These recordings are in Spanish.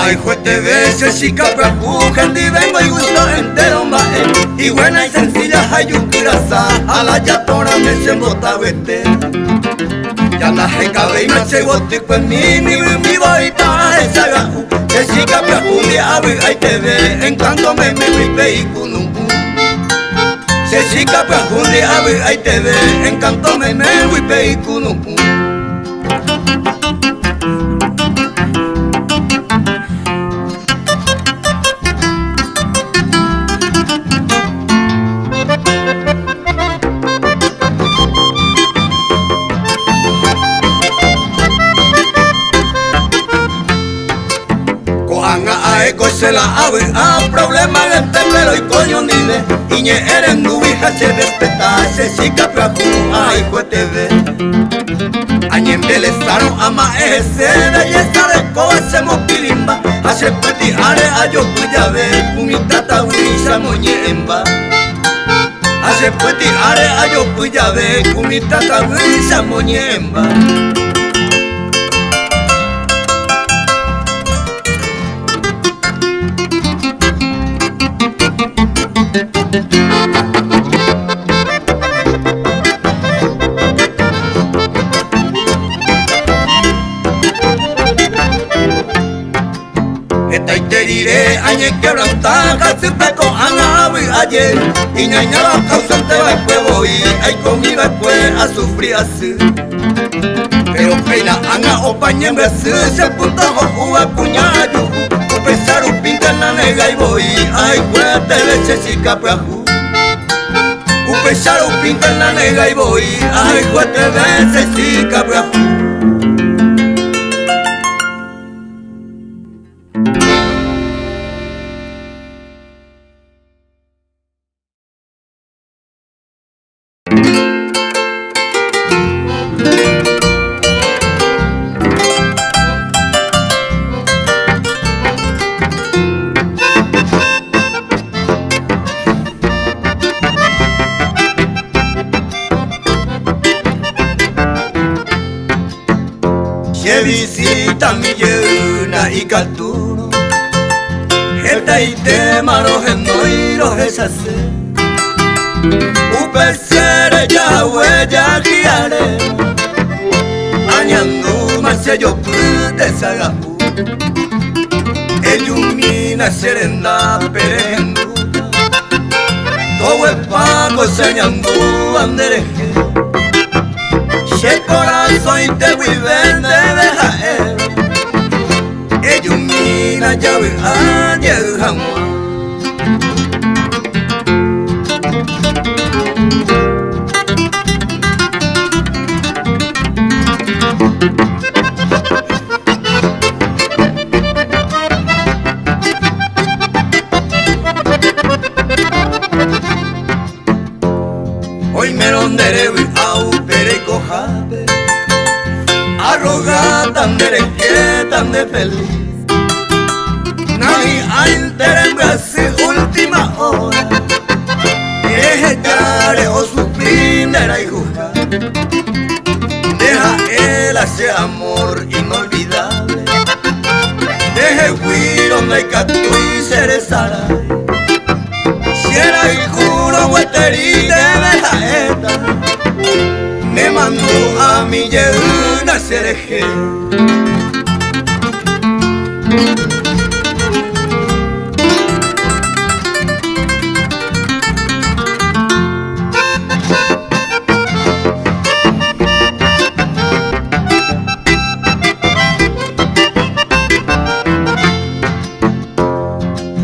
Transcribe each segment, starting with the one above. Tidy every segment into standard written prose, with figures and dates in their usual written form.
Ay, juete veces y capra pujan, y vengo y gusto entero mae. Y buena y sencilla, hayukirasa, a la yatora me se embota vete. Ya la jecabe y me se bote con mi boita esa gajo. Que si capra un día ay te ve, en cuanto me vive y kunumbu. Se si capra un día ay te ve, en cuanto me vive y kunumbu. Se la ave a problema en temblero y coño nile Iñe eres nubija se respeta se chica praku ay juete ve Añen belezaron ama ese de yesta de coa se mopilimba hace peti are ayo cuya ve kumita wisa moñemba hace peti are ayo cuya ve kumita wisa moñemba. Esta y te diré, añe quebranta, casi peco anabi ayer. Y ñañaba causante va huevo y hay comida pues a sufrir así. Pero peina anga o pañembre así, se punto o uva cuñayo. O pensar un pinta en la nega y voy, ay cuete leche si caprajú. O pensar un pinta en la nega y voy, ay cuete leche si caprajú. Que visita mi llena y caturo Esta y te maro en noiro es así Upesere ya huella guiare Añando más yo pude sagapu Elumina serenda perenduta Todo el pago señando andereje el corazón y te viven de dejar ellos mina ya verán jamás. Hoy me ronderé au pereco jate arroga tan de tan de feliz Nai alter en última hora Ejecare o su primera hija Deja él ese amor inolvidable Deje huir donde hay catu y cerezara Si era el juro hueterí de Bejaeta Me mandó a mi llena cereje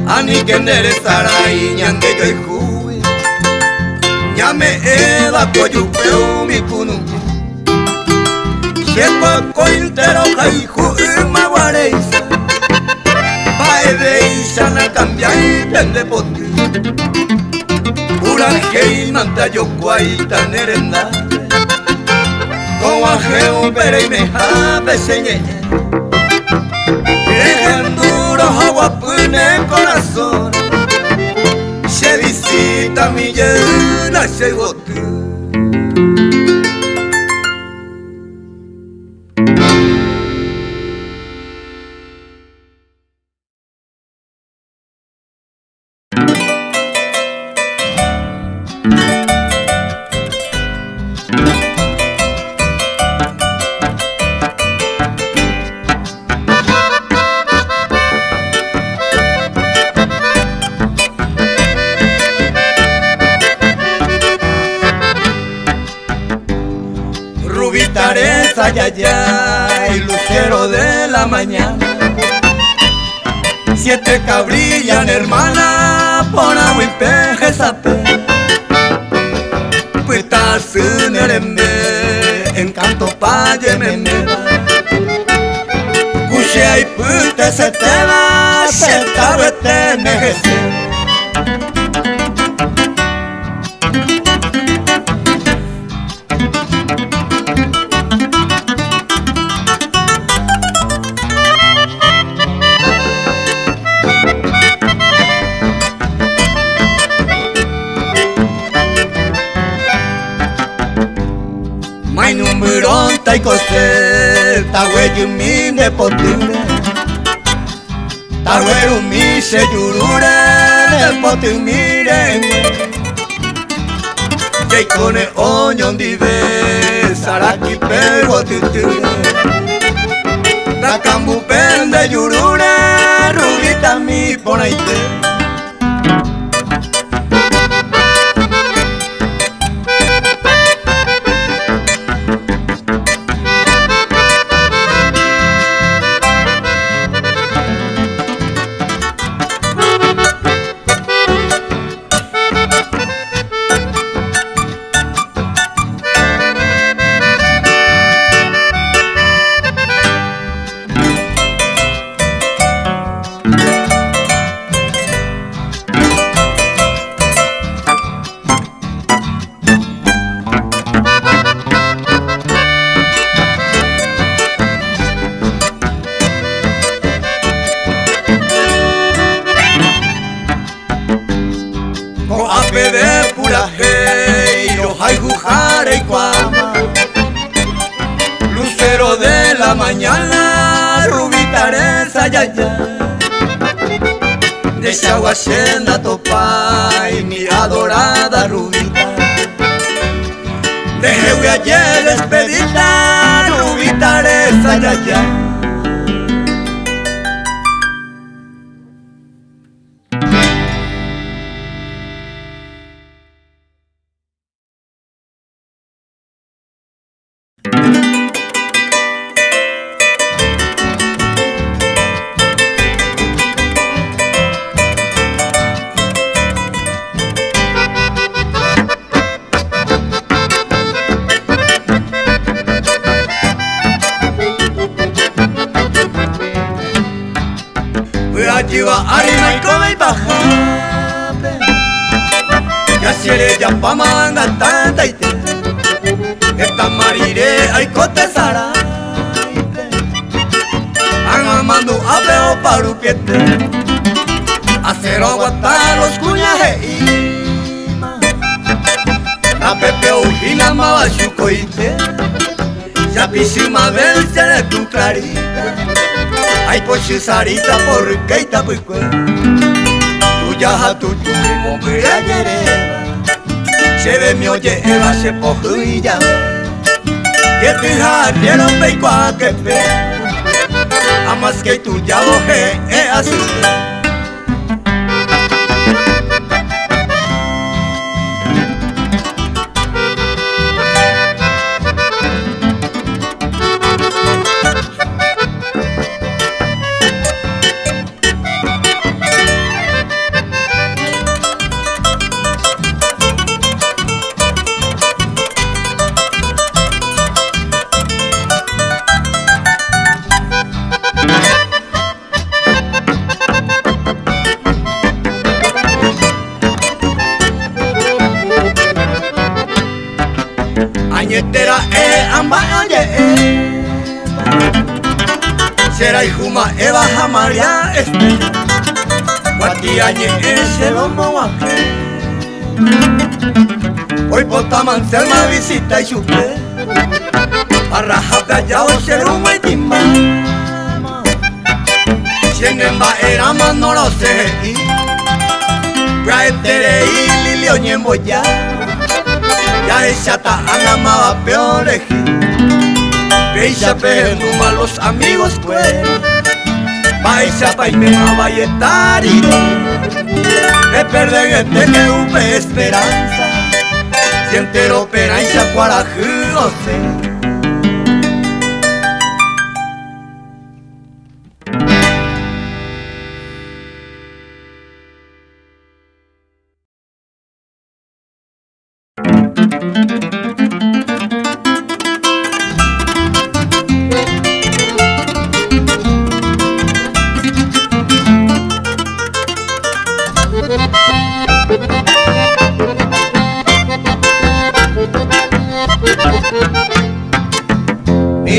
Ani que enderezara y ñande yo y jubi Ñame eda coyupeo mi kunum Yepa cointero caiju y maguareisa Paedeisa na cambia y tende poti Uraje y manta yo cuaita nerenda Coaje un pere y meja peseñe Enduro agua pune corazón Se visita mi llena se bote Rubita Areza, y lucero de la mañana. 7 que brillan, hermana, por agua y peje sape. Puitas en el encanto pa' yememeba. Cushea y pute se te va, se te nejese. Numurón taikose, tahueyumi de poture, tahuerumi se yurure de potumire. Jaikone oñon dive, saraki pero tuture, takambu pende yurure, rubita mi ponaite. De pura hey, ojai jujare y cuama. Lucero de la mañana, Rubita Areza, de Chaguachenda Topay, mi adorada Rubita. De Jehuayé despedida, Rubita Areza, Lleva harina y come y baja. Ya seré ya pa' manga tanta y te. Esta marire ay cote sara. Angamando apeo parupiete. Hacer aguantar los cuñaje y ma. La pepe ujina mabashuko y te. Ya pisima del sere tu clarita. Ay pochi sarita por keita puikue. Tuya hatu tuimo mira yereba. Se ve mi oye eva se poju y ya. Que te quiero peiko a que pe. Amas que tuya oje así. Añetera amba oye será hijuma eva jamaria Guati añe se lo moaque. Hoy potaman selma visita y chupe Arraja gallao seruma y timba Sienenba era más no lo sé Praetere y lilio ñemboya Ya echata anamaba peoreji Peisha pejenuma los amigos pues Paisa paimema valletari Me perden este que upe esperanza Sientero peraisha cuarajose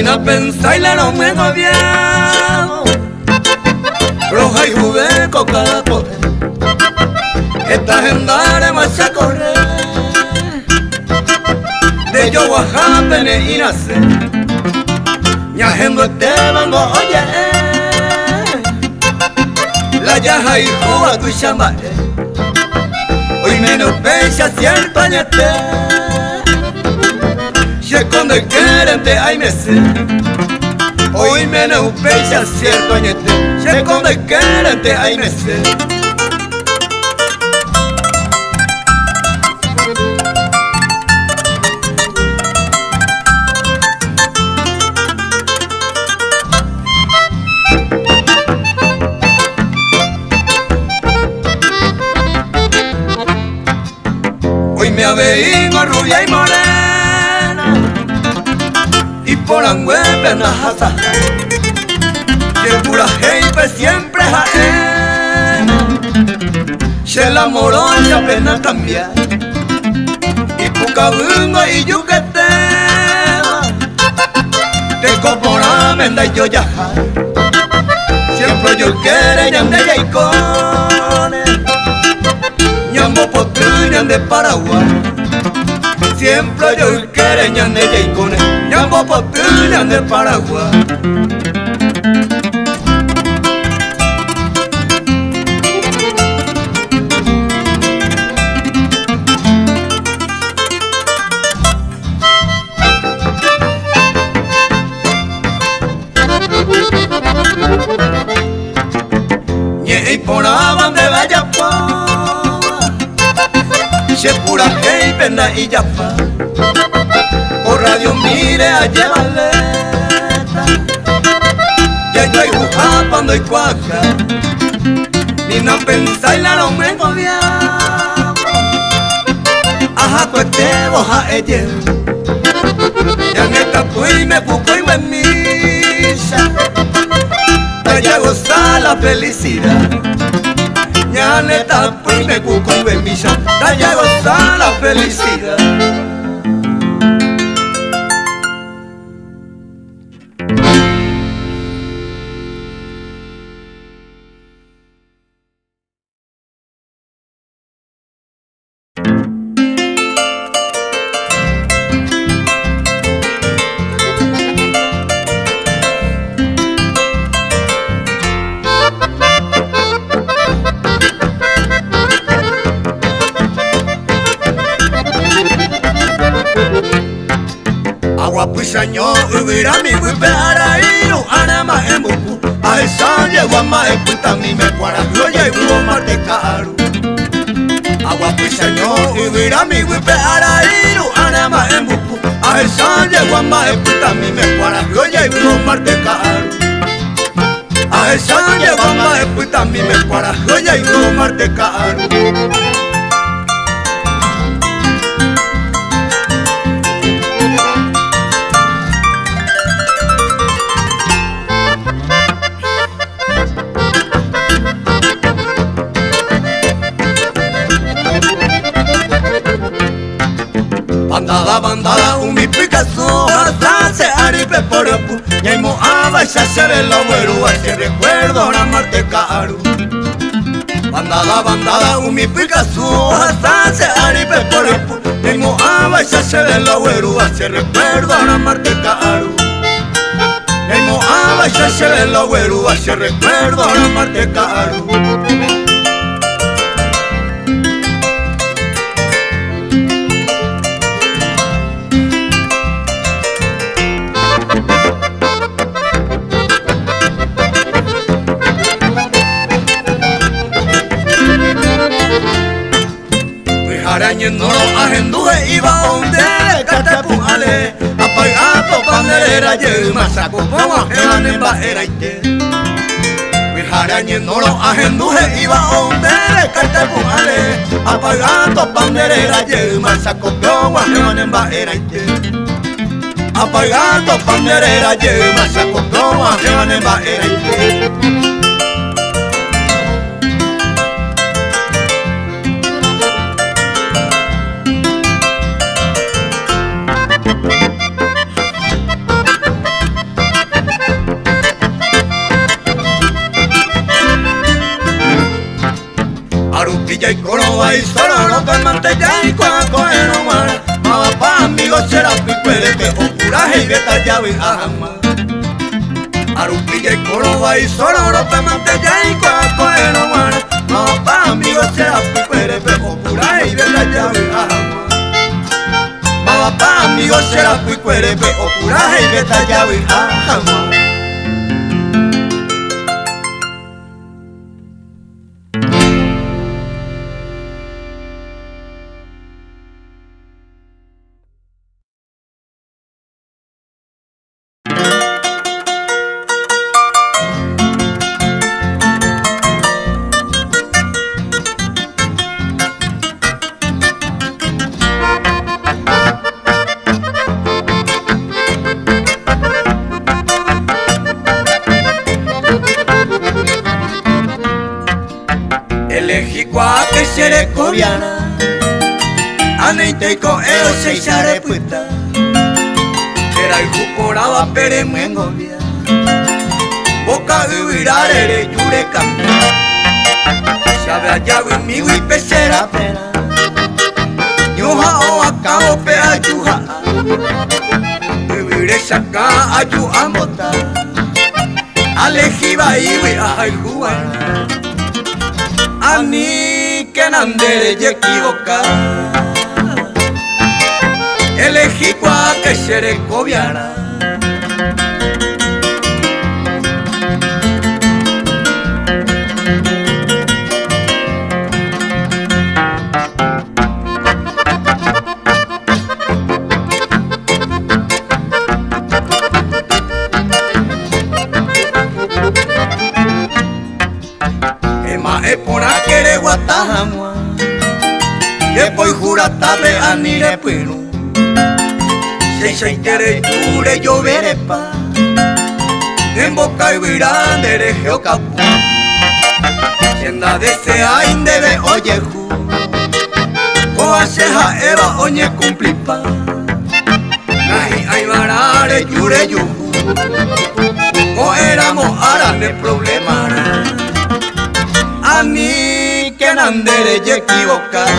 Nina pensaila no me gobierno roja y juveco cada poder esta agenda más a correr de yo Oaxaca y nace ñajendo Esteban oye la yaja y juba tu chamba hoy menos pecha cierto añete se con el querente ay me sé hoy menos pecha cierto añete se con el querente ay me sé hoy me avengo rubia y morena y por angüe na jasa que pura gente siempre jaena se la morocha pena cambiar y pucabungo y yuquete te copora menda y yo ya siempre yo quiero ñande yaicone ñambo potruñan de Paraguay siempre yo quiero ñande yaicone ñambo potruñan de Paraguay y por donde vaya se pura hey pena y ya pa por radio mire a llevarle ya yo hay jujapando y cuaja ni no pensáis la no me gobierno ajá pues te boja ella ya neta fui me puco y me misa ya goza la felicidad ya neta pues me cuco y me misa ya goza la felicidad Aguapuisaño hubiera mi huipera y no ana más en buku a esa llegó a más en puta mi me cuarajo y hubo más de caro Aguapuisaño hubiera mi huipera y no ana más en buku a esa llegó a más en puta mi me cuarajo y hubo más de caro a esa llegó a más en puta mi me cuarajo y hubo más de caro bandada un mi Picasso hasta se aripe por el pu y hay moaba ya se ve la güero hace recuerdo ahora Marte caro bandada un mi Picasso hasta se aripe por el pu y hay moaba ya se ve la güero hace recuerdo ahora Marte caro y hay moaba ya se ve la güero hace recuerdo ahora Marte caro arañendo los ajenduje iba donde catapujale apagado panderera y masaco como ajeban en bajera y te arañendo los ajenduje iba donde catapujale apagado panderera y masaco como ajeban en bajera y te apagado panderera y masaco como ajeban en bajera y te Arupilla y Coroba y solo no te mantella y cuaco en Omar. Mapapa amigos será picuerepe o curaje y beta llave ajama. Arupilla y Coroba y solo no te mantella y cuaco en Omar. Mapapa amigos será picuerepe o curaje y beta llave ajama. Mapapa amigos será picuerepe o curaje y beta llave ajama. Elegikwa que seré cobiana, aneiteiko eo se sare puta. Era el juporaba pere mengobia, boca vivirare yure cambia. Sabe allá conmigo y pesera pena, ñoja o acabo pe ayuja. Viviré saca ayu ambota, alejiba iwi ay juana. Ani que nandere y equivocar, elegí cua que seré cobiana. Epora quere guatajamua, después jura tabe anire pino. Se intere dure yo veré pa, en boca y virande de geocapu. Sienda desea indebe oye ju, coa seja eva oñe cumplipa. Nahi ay varare yure yuju, o éramos arane problema. Ani que nandere y equivocar,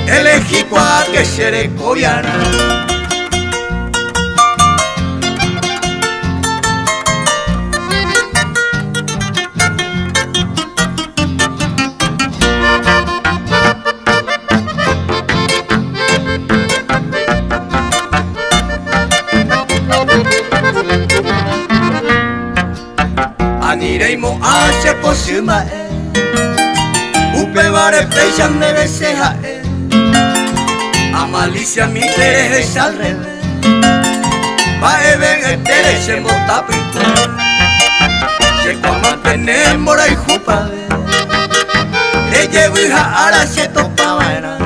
elegí cua que seré cobiana. Anireimo hace posima upe vare peisan de beseja a malicia mi tereje al revés va even el tere se motapito se cuama tener mora y jupa le llevo hija a la se topa vaina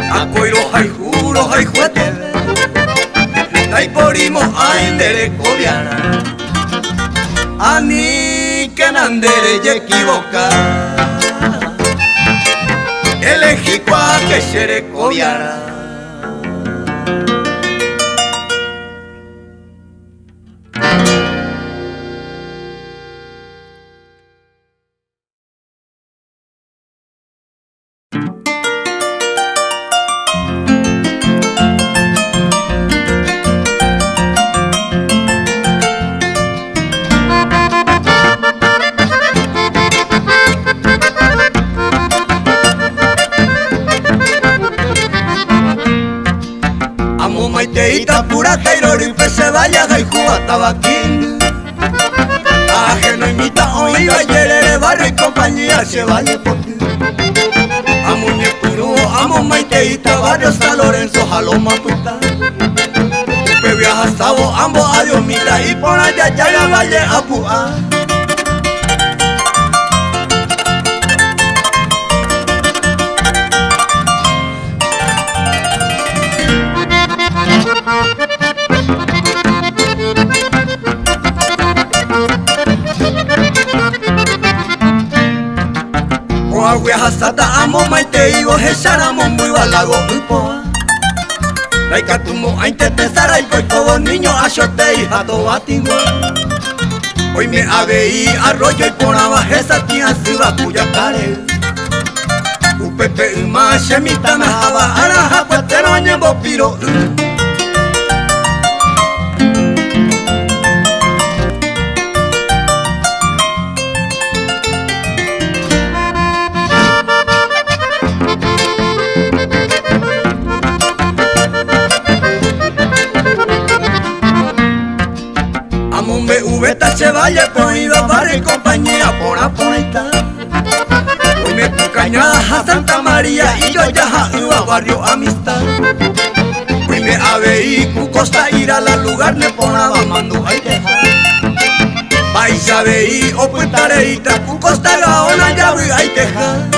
a coiro hay juro hay juete dai porimo a indere cobiana. Ani que nandere y equivocar, elegí cua que seré cobiana. Maiteita pura cairori pe se vaya jaijuba tabaquín. Ajeno imita oiga yerere barrio y compañía se vaya por ti. Amo Ñepurú, amo Maiteita, barrio San Lorenzo, Jaloma puta. Pe viaja Sabo, ambos adiós mira y por allá ya la valle a Puá. Hasata amo maite ibo hesaramo muy balago upoa. Laika tumo ainte tesara y koiko niño ashote y jato batingo. Hoy me aveí arroyo y por abajo esa tía se va cuya care. Upepe umashe mitana haba araja cuatero añembo piro. Amumbe ubeta se vaya prohibido barrio y compañía por aponeta. Hoy me pucañada a Santa María y yo ya a barrio amistad. Hoy me aveí cu costa ir a la lugar ne ponaba mando hay deja. Paisa veí o puentareita cu costa gaona ya vi hay deja.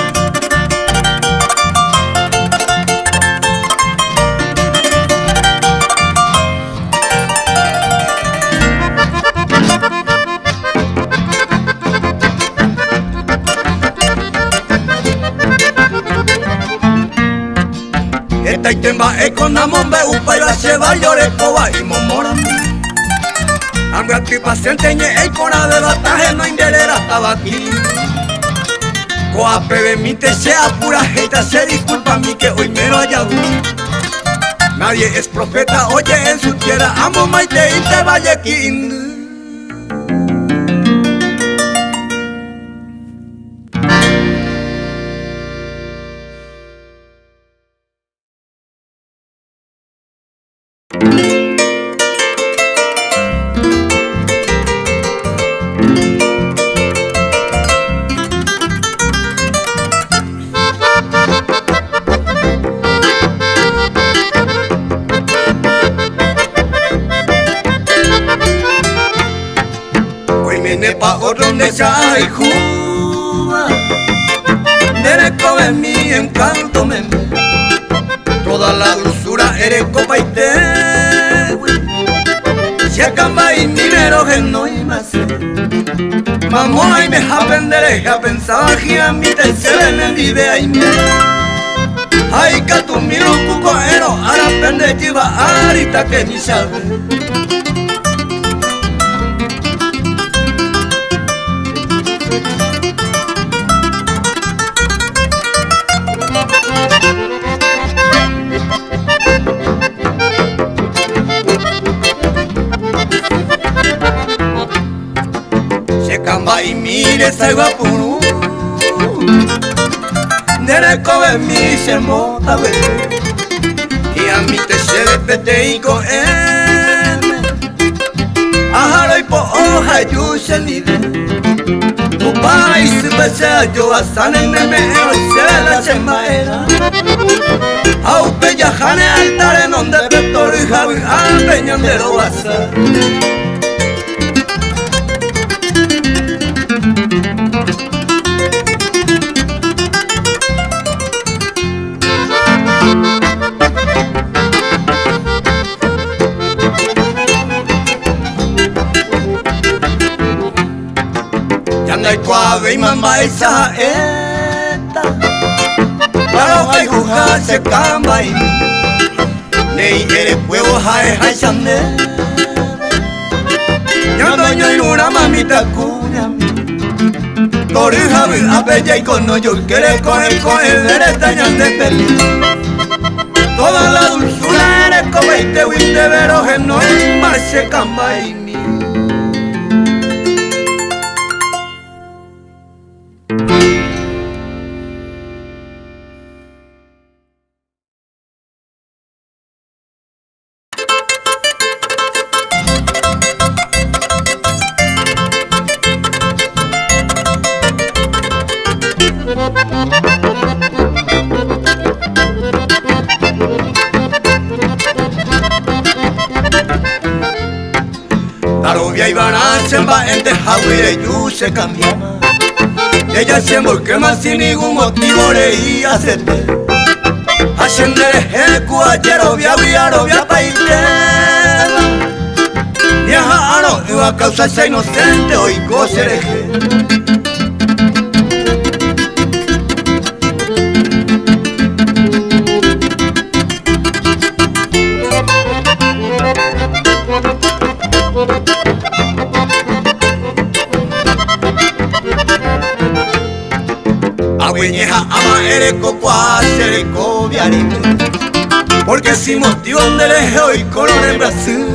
Temba econamombe upaila se va llore coba y momoran. Ambra ti paciente ñe el cona de bataje no indelera estaba aquí. Coa pebe mi te sea pura gente se disculpa a mí que hoy mero allá. Nadie es profeta, oye en su tierra amo maite y te vaya aquí. Pa donde hay Cuba, dere come mi encanto me. Toda la dulzura eres copa y te. Si acamba y minero que no hay más. Mamá y me aprender a pensar que a mí te se ven en vive y me. Ay que tu miro cuco ero ahora pende lleva ahorita que ni sabe. Camba y mire salva puru Nere cobe mi se mota ve Y a mí te se despete y con él Ajaro y po hoja yo se nide Tu país se pese yo a san en el mejor se la chemaera Au peya jane altare non de petor y javi a peñan de lo basa Yangai kuave y mamba esa eta Paro hay juja se camba y Nei ere puevo jae jae chande Yandoño y una mamita cuña Tori javi apella y cono yo quiere coger eres tañan de feliz Toda la dulzura eres como y te winde vero que no es marche camba y mi La rubia Ivana se va en Tejahuire y tú se cambiaba Ella se volquema sin ningún motivo reía hacerte Ascender el cuachero via robia pa' irte Viajaron iba a causarse inocente hoy cosereje hueñeja ama ereco cuacereco viarime. Porque si motivo de lejo y color en Brasil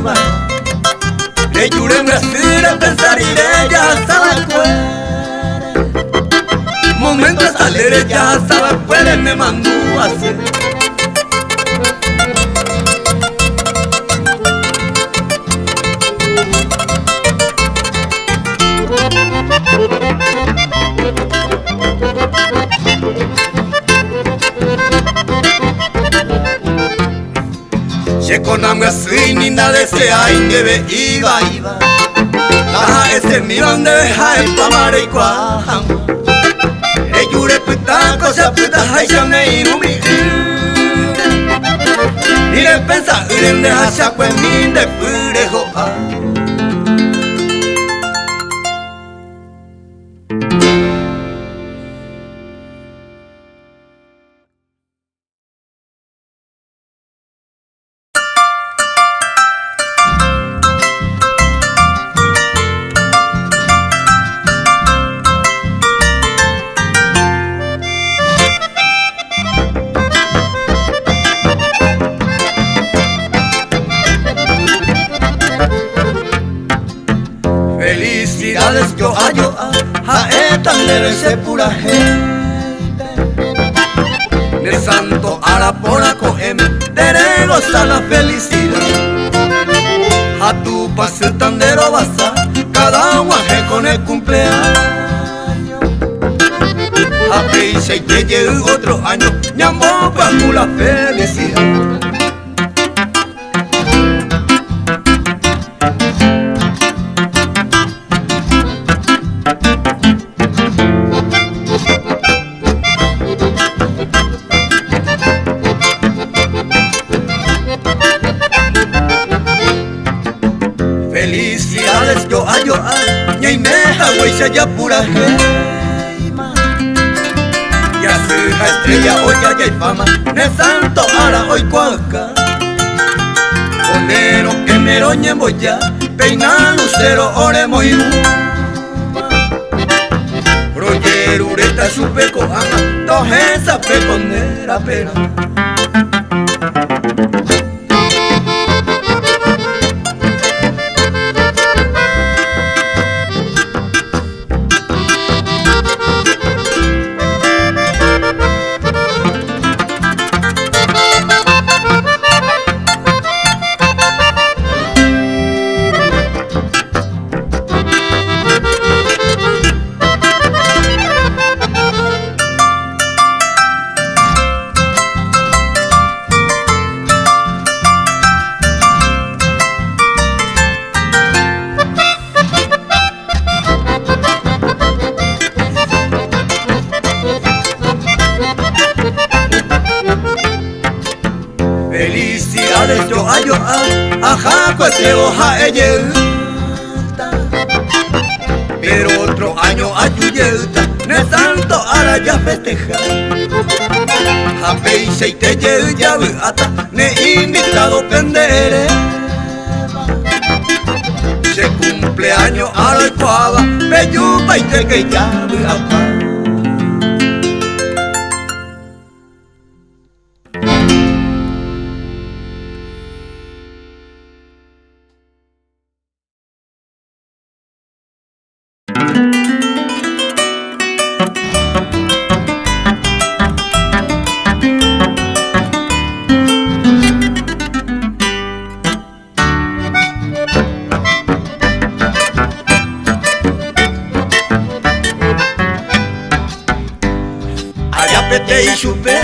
de jure en Brasil de pensar y de ya sabe cuere. Momento salir ya sabe cuere me mandó a hacer. Che con hambre así ni nada desea y nieve iba. Taja ese mi bande deja el pamare y cuajam. E jure puta cosa puta haisha me inumi. Ni le pensa uren de hasha kwen min de pure hoa. Felicidades yo hallo a esta debe ser pura gente. De santo a la pora coeme, te gozar la felicidad. A tu pase tandero basa, cada guaje con el cumpleaños. A prisa y te llegue otro año, ñambo pa' la felicidad. Felicidades yo hallo a ña y meja huecha ya pura geima. Ya se estrella hoy ya hay fama, ne santo ahora hoy cuaca. Conero que me roñen voy ya, peina lucero oremo y Roger ureta supe coama, tojesa peconera pena. Felicidades yo hallo a jaco este hoja elleta. Pero otro año ayuyelta, ne santo ahora ya festeja. A peise y te lleve ya beata, ne invitado pendere. Se cumpleaños ahora el cuava, bellupa y te que ya beata. Pete y chupé,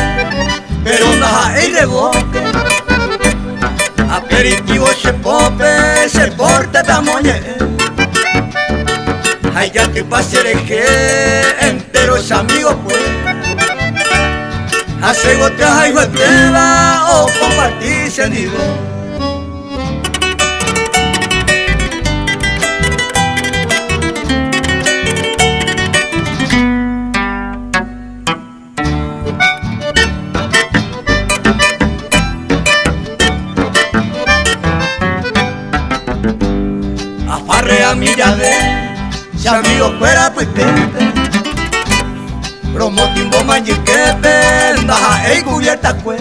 pero naja y reboque. Aperitivo se pope, se porta tamoñe. Ay ya que pase el que enteros amigos pues. Hace goteas y juega o compartir sentido. A mi llave, si amigo fuera pues pepe. Romo timbo manjiquete, ndaja ei cubierta cue.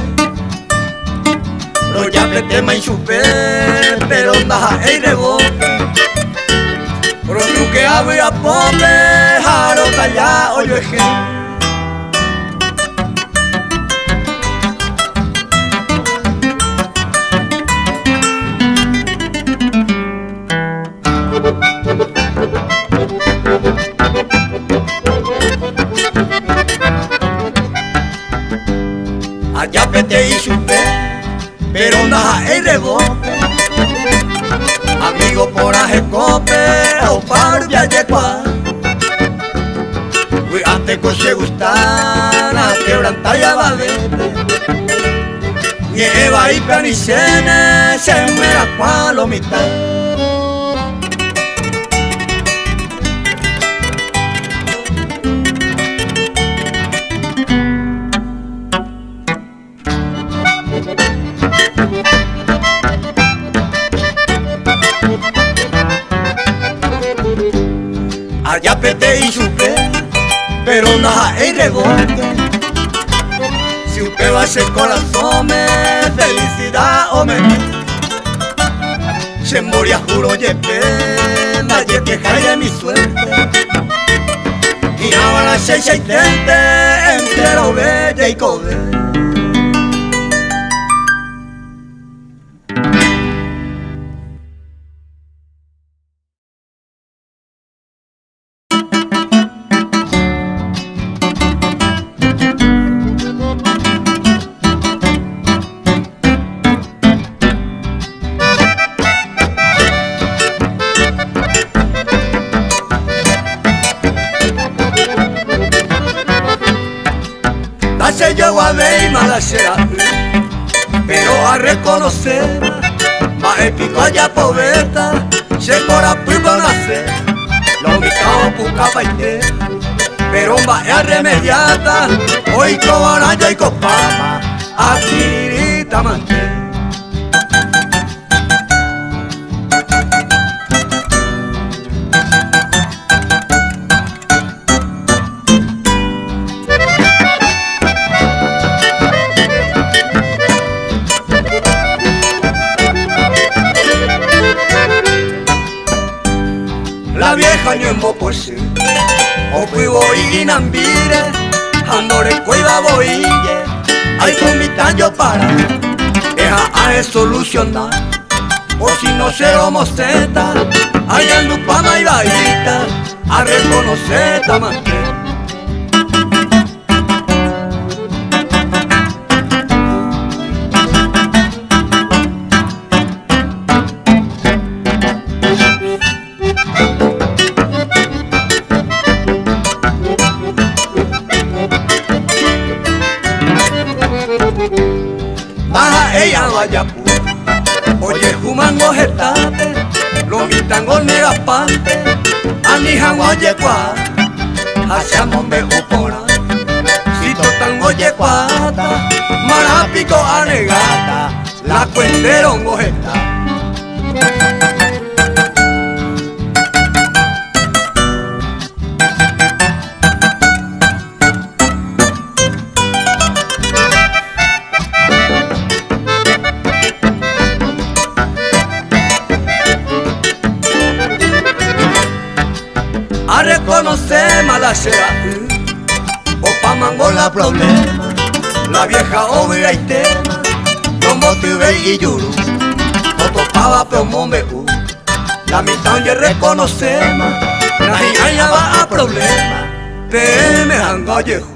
Roya pete man chupe, pero ndaja ei rebote. Royuque agua y apope, jaro calla oyo eje. Allá pete y chupe, pero ndaja ei rebote. Amigo por ajecope, o par de ayecua. Fui antes coche gustana, quebrantar ya va vete. Nieva y planicene, se mera palomita. Allá pete y chupe, pero naja ei rebote. Si usted va a ser corazón, felicidad o me se moría juro yepe, nadie queja de mi suerte. Y ahora se intente entero bella y cobre. Se llegó a ver y mala será, pero a reconocer, más épico allá poeta, se cora puiba nacer, lo ubicado puca paite, pero va a remediata, hoy cobaraya y copama, aquí tamante. La vieja no en Bopose, o cuivo y inambire, andore cuiva boille, ay con mi tallo para, deja a solucionar, o si no se lo mosteta, ay ando pama y baita, a reconocer tamante. Baja ella vaya pu, oye humango jetate, lo mitango negapante, anijan oye kwa, hacia mombe upora, si totan oye kwata, marapico anegata, la cuentero ngojeta. A reconocer mala será, o pa' mango la problema, la vieja obra y tema, como tuve y yuru, o topaba promombe la mitad ya reconocemos, la hija va a problema, te me hanga yehu.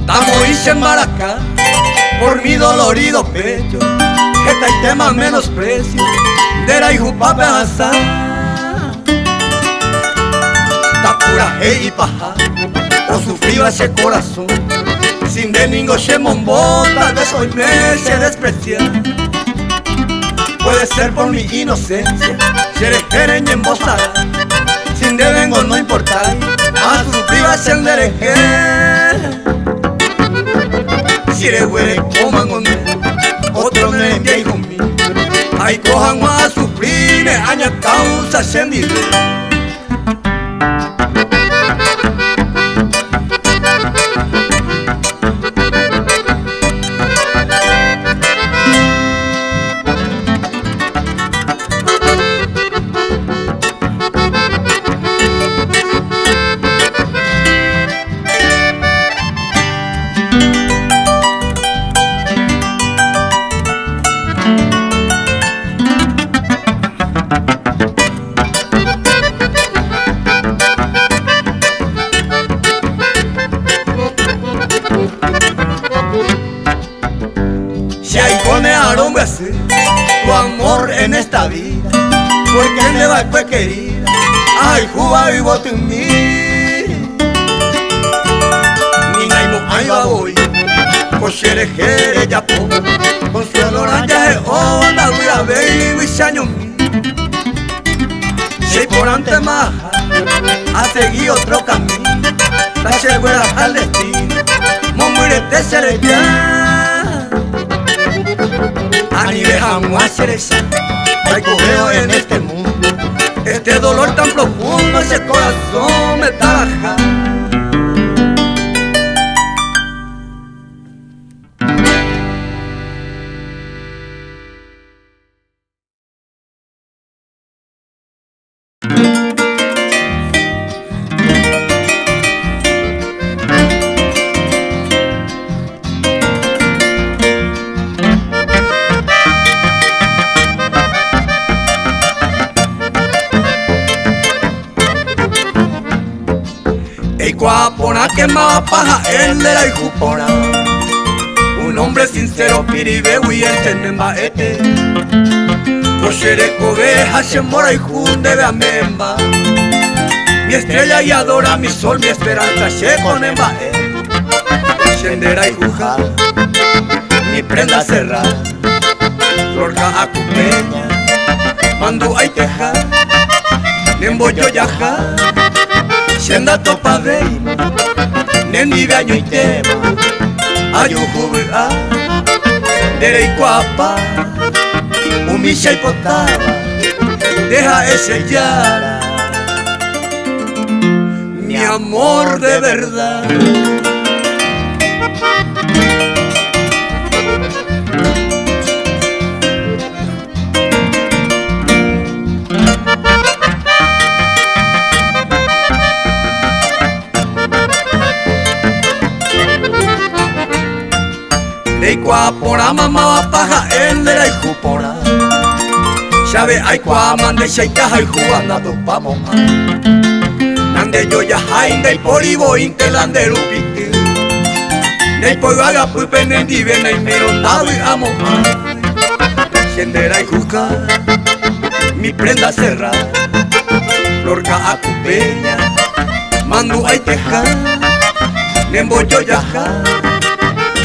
Estamos hice en Maracá por mi dolorido pecho, esta y tema menosprecio de la hijupa pedaza. Ta pura hey y paja, o sufrió ese corazón sin de ningún shemombo, tal vez hoy me se desprecia. Puede ser por mi inocencia, seré jereña en bozada, sin de vengo no importa, a sufrir a ser dereje. Si eres güere, coman con otro me envía hijo mío, ay cojan a sufrir, aña causa sendide. Tu amor en esta vida, porque le va pues querida, ay Cuba vivo en mí. Ni naimo ay va voy, coxere jere ya po, consuelo raya je o anda huira baby saño mi. Si por ante maja, a seguir otro camino, la segura al destino, morirete seré ya. Ni dejamos hacer esa, hay cogeo en este mundo, este dolor tan profundo, ese corazón me trabaja. Cuapona que más paja el de la Ijupona, un hombre sincero piribe y enten baete, coxere cobeja shemora y junde de amemba, mi estrella y adora mi sol, mi esperanza she con embae, shendera y juja, mi prenda cerrada, florca acupeña, mando ay teja, nemboyo yaja. Shenda topa veima, nendi año y tema, ayujuba, dere y cuapa, umisha y potaba, deja ese yara, mi amor de verdad. De cuapora mamá va paja el de la Ijupora, sabe ay cuamande shaikaja y juganda dos pamos nande yo ya jainde y poribo intelande lupite, de pollo haga pupe nendi vena y merondado y amo shendera y juca, mi prenda cerrada, florca acupeña, mando ay teja, nemboyo yaja.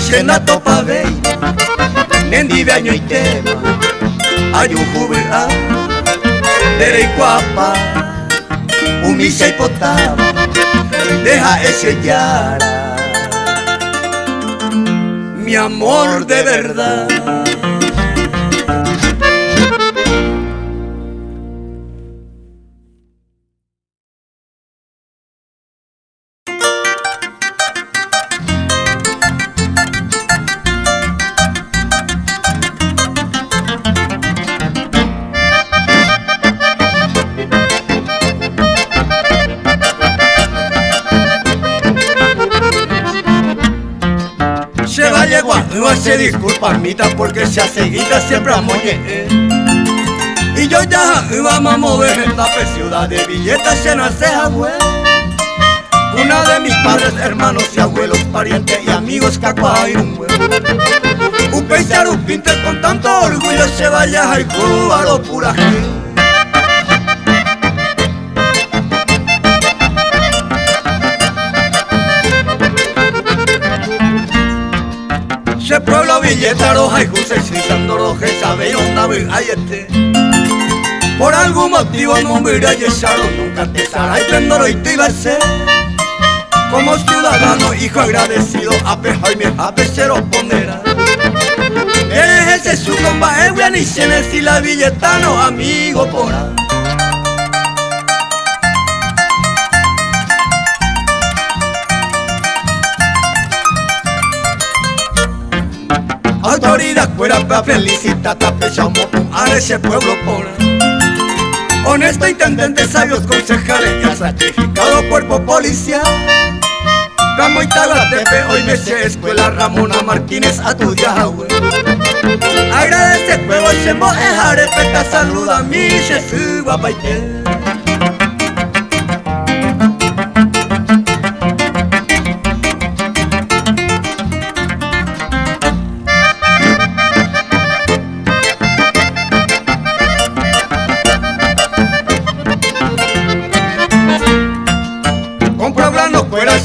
Shenda topa veima, nendi año y tema, ayujubea, dere y cuapa, umisha y potaba, deja ese yara, mi amor de verdad. No se disculpa mita porque se seguida siempre amoye. Y yo ya íbamos a mover en la ciudad de billetes llenas de agüe. Una de mis padres, hermanos y abuelos, parientes y amigos que acuaron huevo. Un pensar un pinte con tanto orgullo se vaya a Cuba lo pura gente. billeta roja y juse sisando roje sabe onda ayete. Por algún motivo no me irá yesaro nunca te sará y prendoro y te iba a ser. Como ciudadano hijo agradecido a pejarme a pesero pondera. Ese su comba es bien y si la billeta no amigo por ahí. Autoridad fuera para felicitar a Pechamo a ese pueblo pobre. Honesto intendente, sabios concejales y sacrificado cuerpo policial. Ramo y Tagatepe, hoy me sé escuela Ramona Martínez a tu Yahweh. Agradece pueblo, se mojare, peca saluda a mi Jesús guapaite.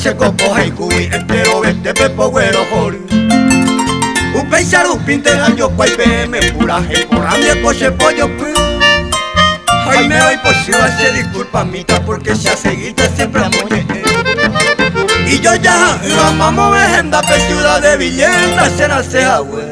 Checo coja y cubi entero vete pepo güero jor. Un peisaru pinte gallo cuay PM puraje por amie coche pollo pu. Ay me voy por si hace disculpa mita porque se seguita siempre amoye. Y yo ya vamos vejenda pe ciudad de Villenda será sea güey.